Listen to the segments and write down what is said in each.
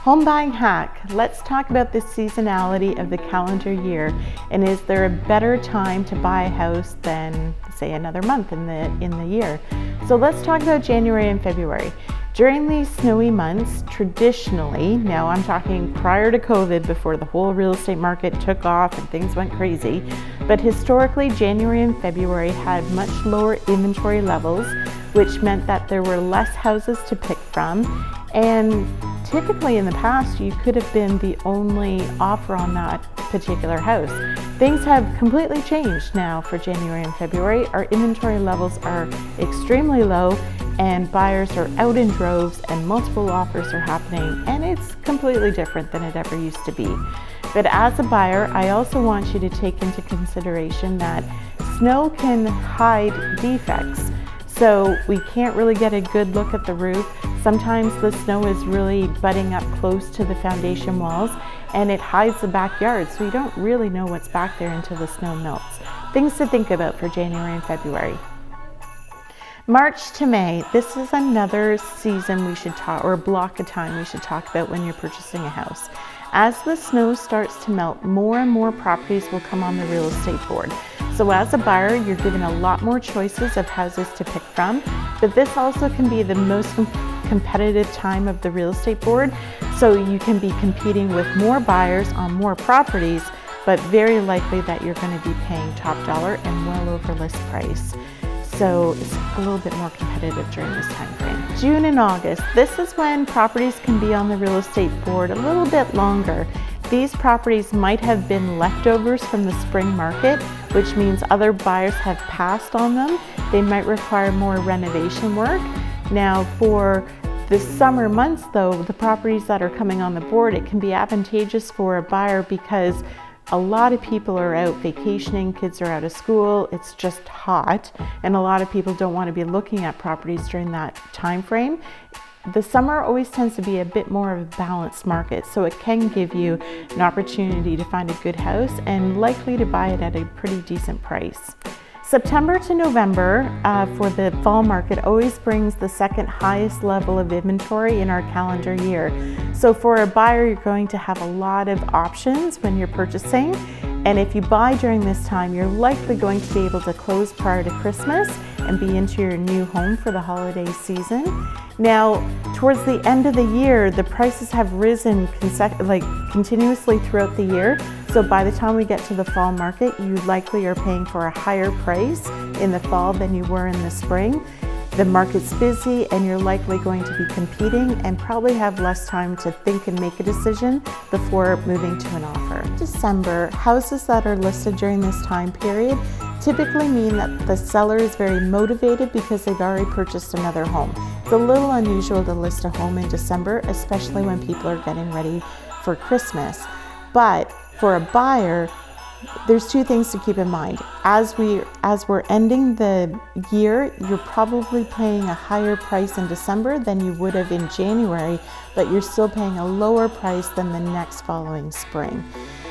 Home buying hack. Let's talk about the seasonality of the calendar year, and is there a better time to buy a house than, say, another month in the year? So let's talk about January and February. During these snowy months, traditionally, now I'm talking prior to COVID, before the whole real estate market took off and things went crazy, but historically January and February had much lower inventory levels, which meant that there were less houses to pick from, and typically in the past you could have been the only offer on that particular house. Things have completely changed now for January and February. Our inventory levels are extremely low and buyers are out in droves and multiple offers are happening, and it's completely different than it ever used to be. But as a buyer, I also want you to take into consideration that snow can hide defects. So we can't really get a good look at the roof. Sometimes the snow is really butting up close to the foundation walls and it hides the backyard, so you don't really know what's back there until the snow melts. Things to think about for January and February. March to May, this is another season we should talk, or block of time we should talk about when you're purchasing a house. As the snow starts to melt, more and more properties will come on the real estate board. So as a buyer, you're given a lot more choices of houses to pick from, but this also can be the most competitive time of the real estate board. So you can be competing with more buyers on more properties, but very likely that you're going to be paying top dollar and well over list price. So it's a little bit more competitive during this time frame. June and August, this is when properties can be on the real estate board a little bit longer. These properties might have been leftovers from the spring market, which means other buyers have passed on them. They might require more renovation work. Now for the summer months though, the properties that are coming on the board, it can be advantageous for a buyer because a lot of people are out vacationing, kids are out of school, it's just hot, and a lot of people don't want to be looking at properties during that time frame. The summer always tends to be a bit more of a balanced market, so it can give you an opportunity to find a good house and likely to buy it at a pretty decent price. September to November for the fall market always brings the second highest level of inventory in our calendar year. So for a buyer, you're going to have a lot of options when you're purchasing. And if you buy during this time, you're likely going to be able to close prior to Christmas and be into your new home for the holiday season. Now, towards the end of the year, the prices have risen continuously throughout the year. So by the time we get to the fall market, you likely are paying for a higher price in the fall than you were in the spring. The market's busy and you're likely going to be competing and probably have less time to think and make a decision before moving to an offer. December, houses that are listed during this time period typically mean that the seller is very motivated because they've already purchased another home. It's a little unusual to list a home in December, especially when people are getting ready for Christmas. But for a buyer, there's two things to keep in mind. As we're ending the year, you're probably paying a higher price in December than you would have in January, but you're still paying a lower price than the next following spring.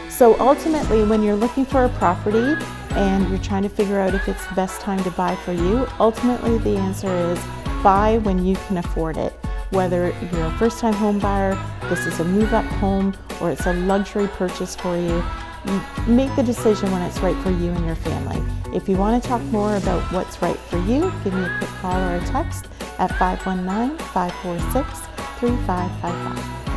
So ultimately, when you're looking for a property and you're trying to figure out if it's the best time to buy for you, ultimately the answer is buy when you can afford it. Whether you're a first-time home buyer, this is a move-up home, or it's a luxury purchase for you, you make the decision when it's right for you and your family. If you want to talk more about what's right for you, give me a quick call or a text at 519-546-3555.